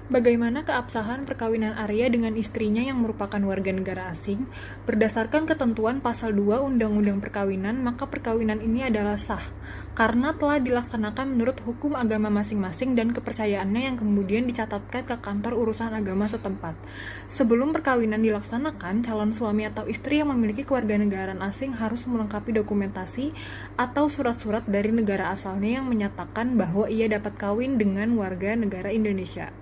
Bagaimana keabsahan perkawinan Arya dengan istrinya yang merupakan warga negara asing? Berdasarkan ketentuan pasal 2 Undang-Undang Perkawinan, maka perkawinan ini adalah sah karena telah dilaksanakan menurut hukum agama masing-masing dan kepercayaannya yang kemudian dicatatkan ke kantor urusan agama setempat. Sebelum perkawinan dilaksanakan, calon suami atau istri yang memiliki kewarganegaraan asing harus melengkapi dokumentasi atau surat-surat dari negara asalnya yang menyatakan bahwa ia dapat kawin dengan warga negara Indonesia.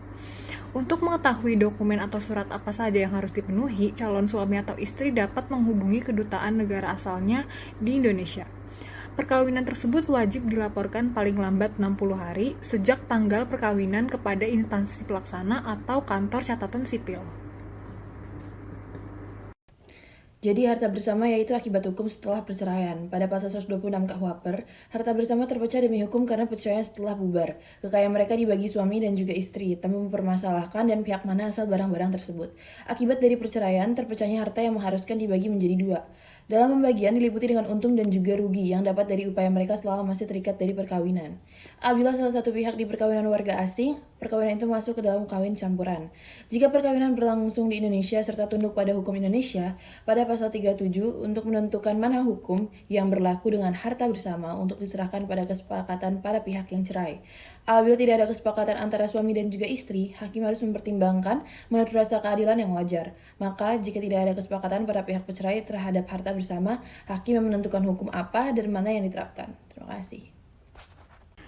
Untuk mengetahui dokumen atau surat apa saja yang harus dipenuhi, calon suami atau istri dapat menghubungi kedutaan negara asalnya di Indonesia. Perkawinan tersebut wajib dilaporkan paling lambat 60 hari sejak tanggal perkawinan kepada instansi pelaksana atau kantor catatan sipil. Jadi harta bersama yaitu akibat hukum setelah perceraian. Pada pasal 126 KUHP, harta bersama terpecah demi hukum karena perceraian setelah bubar. Kekayaan mereka dibagi suami dan juga istri, tanpa mempermasalahkan dan pihak mana asal barang-barang tersebut. Akibat dari perceraian, terpecahnya harta yang mengharuskan dibagi menjadi dua. Dalam pembagian diliputi dengan untung dan juga rugi yang dapat dari upaya mereka selama masih terikat dari perkawinan. Apabila salah satu pihak di perkawinan warga asing, perkawinan itu masuk ke dalam kawin campuran. Jika perkawinan berlangsung di Indonesia serta tunduk pada hukum Indonesia, pada pasal 37 untuk menentukan mana hukum yang berlaku dengan harta bersama untuk diserahkan pada kesepakatan para pihak yang cerai. Apabila tidak ada kesepakatan antara suami dan juga istri, hakim harus mempertimbangkan menurut rasa keadilan yang wajar. Maka, jika tidak ada kesepakatan para pihak bercerai terhadap harta bersama, hakim yang menentukan hukum apa dan mana yang diterapkan. Terima kasih.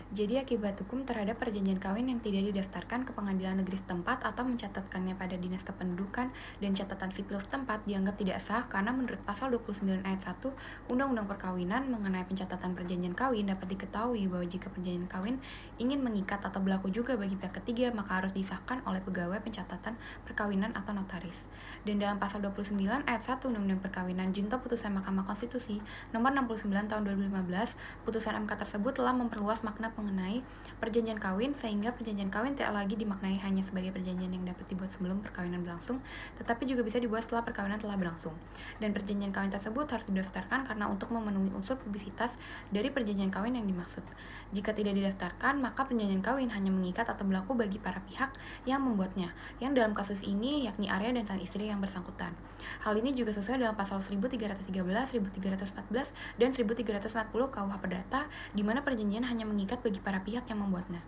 Jadi akibat hukum terhadap perjanjian kawin yang tidak didaftarkan ke pengadilan negeri setempat atau mencatatkannya pada Dinas Kependudukan dan catatan sipil setempat dianggap tidak sah karena menurut pasal 29 ayat 1 Undang-Undang Perkawinan mengenai pencatatan perjanjian kawin dapat diketahui bahwa jika perjanjian kawin ingin mengikat atau berlaku juga bagi pihak ketiga maka harus disahkan oleh pegawai pencatatan perkawinan atau notaris. Dan dalam pasal 29 ayat 1 Undang-Undang Perkawinan Junto Putusan Mahkamah Konstitusi nomor 69 tahun 2015, putusan MK tersebut telah memperluas makna mengenai perjanjian kawin sehingga perjanjian kawin tidak lagi dimaknai hanya sebagai perjanjian yang dapat dibuat sebelum perkawinan berlangsung, tetapi juga bisa dibuat setelah perkawinan telah berlangsung. Dan perjanjian kawin tersebut harus didaftarkan karena untuk memenuhi unsur publisitas dari perjanjian kawin yang dimaksud. Jika tidak didaftarkan, maka perjanjian kawin hanya mengikat atau berlaku bagi para pihak yang membuatnya, yang dalam kasus ini yakni Arya dan sang istri yang bersangkutan. Hal ini juga sesuai dalam pasal 1313, 1314, dan 1340 KUH Perdata, di mana perjanjian hanya mengikat bagi para pihak yang membuatnya.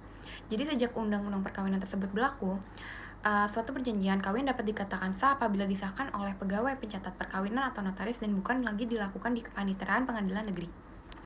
Jadi sejak undang-undang perkawinan tersebut berlaku, suatu perjanjian kawin dapat dikatakan sah apabila disahkan oleh pegawai pencatat perkawinan atau notaris dan bukan lagi dilakukan di kepaniteraan pengadilan negeri.